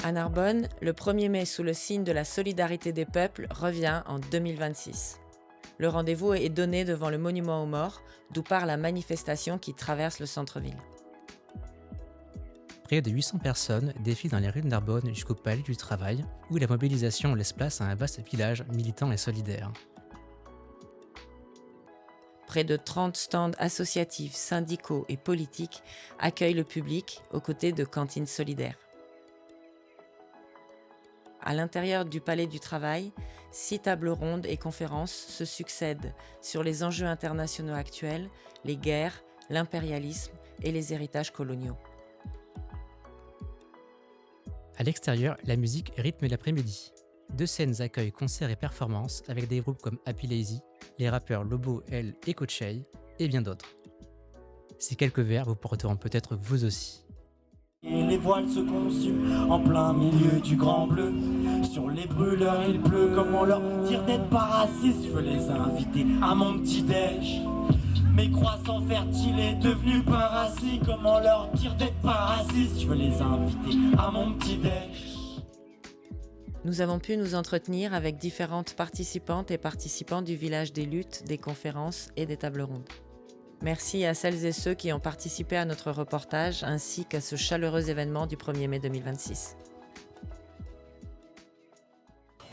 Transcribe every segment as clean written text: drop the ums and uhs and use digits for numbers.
À Narbonne, le 1er mai sous le signe de la solidarité des peuples revient en 2026. Le rendez-vous est donné devant le monument aux morts, d'où part la manifestation qui traverse le centre-ville. Près de 800 personnes défilent dans les rues de Narbonne jusqu'au Palais du Travail, où la mobilisation laisse place à un vaste village militant et solidaire. Près de 30 stands associatifs, syndicaux et politiques accueillent le public aux côtés de cantines solidaires. À l'intérieur du Palais du Travail, 6 tables rondes et conférences se succèdent sur les enjeux internationaux actuels, les guerres, l'impérialisme et les héritages coloniaux. À l'extérieur, la musique rythme l'après-midi. 2 scènes accueillent concerts et performances avec des groupes comme Happy Lazy, les rappeurs Lobo, L et Coachey, et bien d'autres. Ces quelques vers vous porteront peut-être vous aussi. Et les voiles se consument en plein milieu du grand bleu. Sur les brûleurs il pleut, comment leur dire d'être pas racistes. Je veux les inviter à mon petit déj. Mes croissants fertiles est devenu parasite. Comment leur dire d'être pas racistes. Je veux les inviter à mon petit déj. Nous avons pu nous entretenir avec différentes participantes et participants du village des luttes, des conférences et des tables rondes. Merci à celles et ceux qui ont participé à notre reportage ainsi qu'à ce chaleureux événement du 1er mai 2026.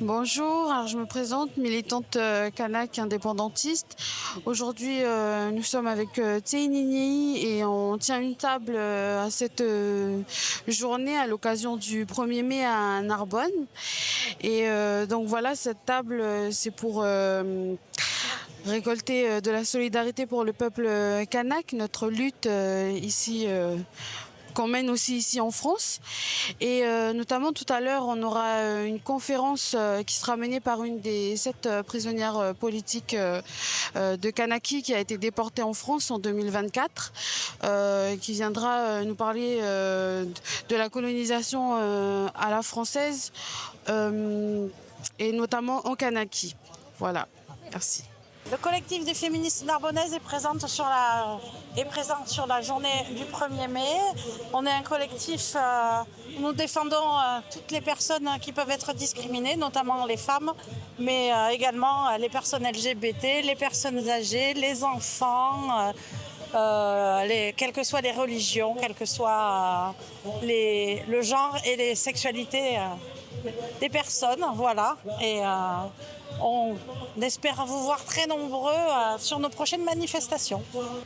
Bonjour, alors je me présente, militante kanak indépendantiste. Aujourd'hui, nous sommes avec Tseinini et on tient une table à cette journée à l'occasion du 1er mai à Narbonne. Et donc voilà, cette table, c'est pour récolter de la solidarité pour le peuple kanak, notre lutte ici qu'on mène aussi ici en France. Et notamment tout à l'heure, on aura une conférence qui sera menée par une des 7 prisonnières politiques de Kanaki qui a été déportée en France en 2024, qui viendra nous parler de la colonisation à la française et notamment en Kanaki. Voilà, merci. Le collectif des féministes narbonnaises est présent sur la journée du 1er mai. On est un collectif où nous défendons toutes les personnes qui peuvent être discriminées, notamment les femmes, mais également les personnes LGBT, les personnes âgées, les enfants, quelles que soient les religions, quel que soit le genre et les sexualités des personnes. Voilà. Et on espère vous voir très nombreux sur nos prochaines manifestations.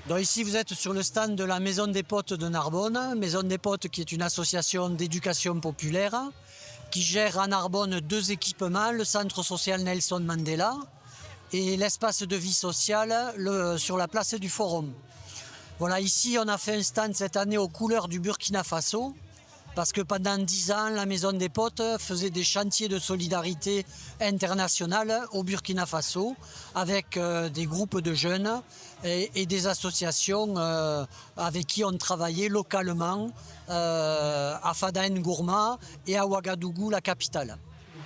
Donc ici, vous êtes sur le stand de la Maison des Potes de Narbonne. Maison des Potes qui est une association d'éducation populaire qui gère à Narbonne 2 équipements, le centre social Nelson Mandela et l'espace de vie sociale sur la place du Forum. Voilà, ici, on a fait un stand cette année aux couleurs du Burkina Faso. Parce que pendant 10 ans, la Maison des Potes faisait des chantiers de solidarité internationale au Burkina Faso avec des groupes de jeunes et des associations avec qui on travaillait localement à Fada Ngourma et à Ouagadougou, la capitale.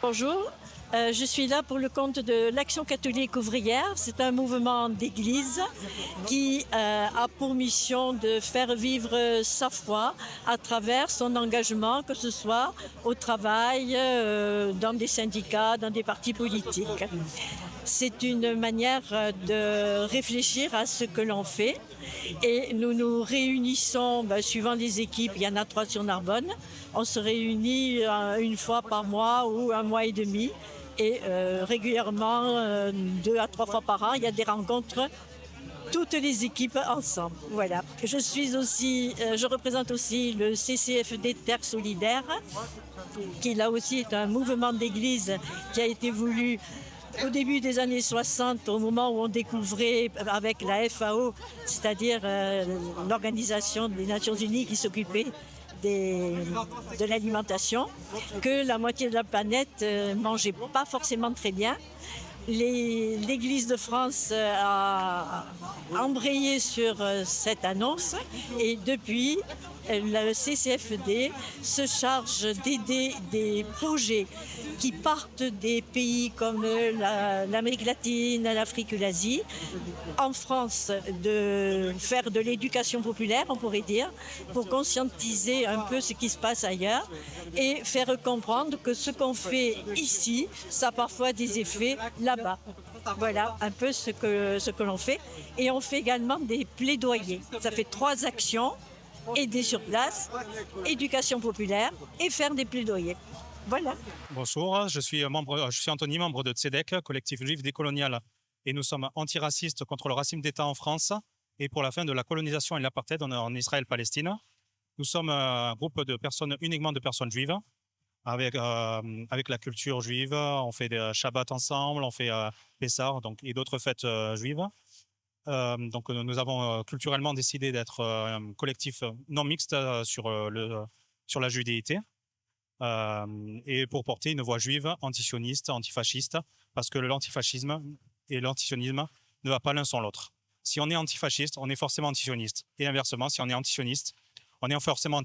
Bonjour. Je suis là pour le compte de l'Action catholique ouvrière. C'est un mouvement d'église qui a pour mission de faire vivre sa foi à travers son engagement, que ce soit au travail, dans des syndicats, dans des partis politiques. C'est une manière de réfléchir à ce que l'on fait et nous nous réunissons suivant les équipes. Il y en a 3 sur Narbonne. On se réunit une fois par mois ou un mois et demi. Et régulièrement, 2 à 3 fois par an, il y a des rencontres, toutes les équipes ensemble. Voilà. Je représente aussi le CCFD Terre Solidaire, qui là aussi est un mouvement d'église qui a été voulu au début des années 60, au moment où on découvrait avec la FAO, c'est-à-dire l'Organisation des Nations Unies qui s'occupait de l'alimentation, que la moitié de la planète mangeait pas forcément très bien. L'Église de France a embrayé sur cette annonce et depuis, le CCFD se charge d'aider des projets qui partent des pays comme l'Amérique latine, l'Afrique ou l'Asie, en France, de faire de l'éducation populaire, on pourrait dire, pour conscientiser un peu ce qui se passe ailleurs et faire comprendre que ce qu'on fait ici, ça a parfois des effets là-bas. Voilà un peu ce que l'on fait. Et on fait également des plaidoyers. Ça fait 3 actions. Aider sur place, éducation populaire et faire des plaidoyers. Voilà. Bonjour, je suis Anthony, membre de Tzedek, collectif juif décolonial. Et nous sommes antiracistes contre le racisme d'État en France et pour la fin de la colonisation et l'apartheid en Israël-Palestine. Nous sommes un groupe de personnes, uniquement de personnes juives, avec la culture juive. On fait des Shabbat ensemble, on fait Pessah et d'autres fêtes juives. Donc nous avons culturellement décidé d'être un collectif non mixte sur la judéité et pour porter une voix juive antisioniste, antifasciste, parce que l'antifascisme et l'antisionisme ne va pas l'un sans l'autre. Si on est antifasciste, on est forcément antisioniste. Et inversement, si on est antisioniste, on est forcément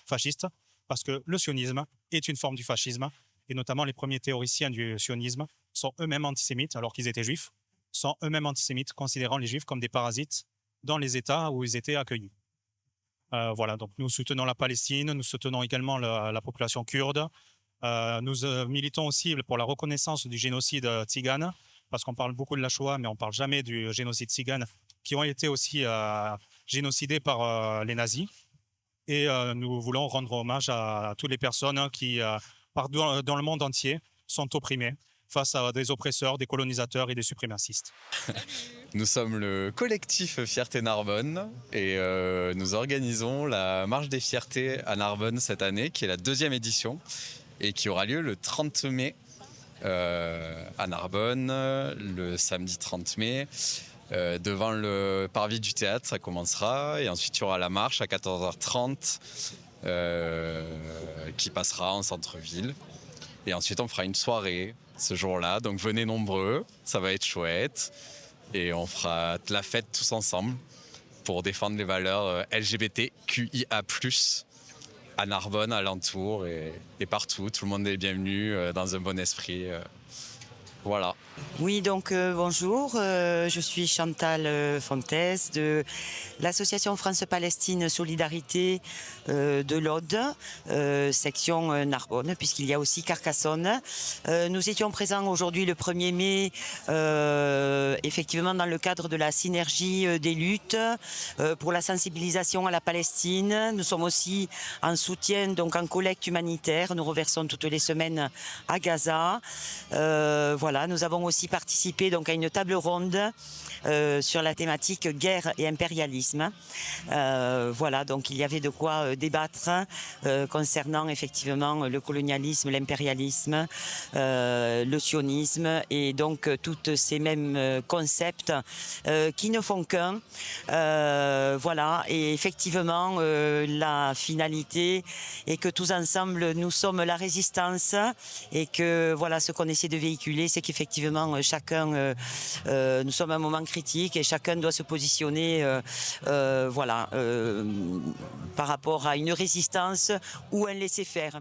fasciste, parce que le sionisme est une forme du fascisme, et notamment les premiers théoriciens du sionisme sont eux-mêmes antisémites alors qu'ils étaient juifs, sont eux-mêmes antisémites, considérant les juifs comme des parasites dans les États où ils étaient accueillis. Voilà, donc nous soutenons la Palestine, nous soutenons également la population kurde. Nous militons aussi pour la reconnaissance du génocide tzigane, parce qu'on parle beaucoup de la Shoah, mais on ne parle jamais du génocide tzigane, qui ont été aussi génocidés par les nazis. Et nous voulons rendre hommage à toutes les personnes qui, dans le monde entier, sont opprimées face à des oppresseurs, des colonisateurs et des suprémacistes. Nous sommes le collectif Fierté Narbonne et nous organisons la Marche des Fiertés à Narbonne cette année, qui est la 2e édition et qui aura lieu le 30 mai à Narbonne, le samedi 30 mai. Devant le parvis du théâtre, ça commencera et ensuite il y aura la marche à 14h30 qui passera en centre-ville et ensuite on fera une soirée ce jour-là, donc venez nombreux, ça va être chouette et on fera de la fête tous ensemble pour défendre les valeurs LGBTQIA+, à Narbonne, alentour et partout. Tout le monde est bienvenu dans un bon esprit. Voilà. Oui, donc bonjour, je suis Chantal Fontes de l'association France-Palestine Solidarité de l'Aude, section Narbonne, puisqu'il y a aussi Carcassonne. Nous étions présents aujourd'hui le 1er mai, effectivement dans le cadre de la synergie des luttes pour la sensibilisation à la Palestine. Nous sommes aussi en soutien, donc en collecte humanitaire. Nous reversons toutes les semaines à Gaza. Voilà, nous avons aussi participé donc à une table ronde sur la thématique guerre et impérialisme. Voilà, donc il y avait de quoi débattre concernant effectivement le colonialisme, l'impérialisme, le sionisme et donc tous ces mêmes concepts qui ne font qu'un. Voilà, et effectivement la finalité est que tous ensemble nous sommes la résistance et que voilà, ce qu'on essaie de véhiculer, c'est qu'effectivement chacun, nous sommes à un moment critique et chacun doit se positionner voilà, par rapport à une résistance ou un laisser-faire.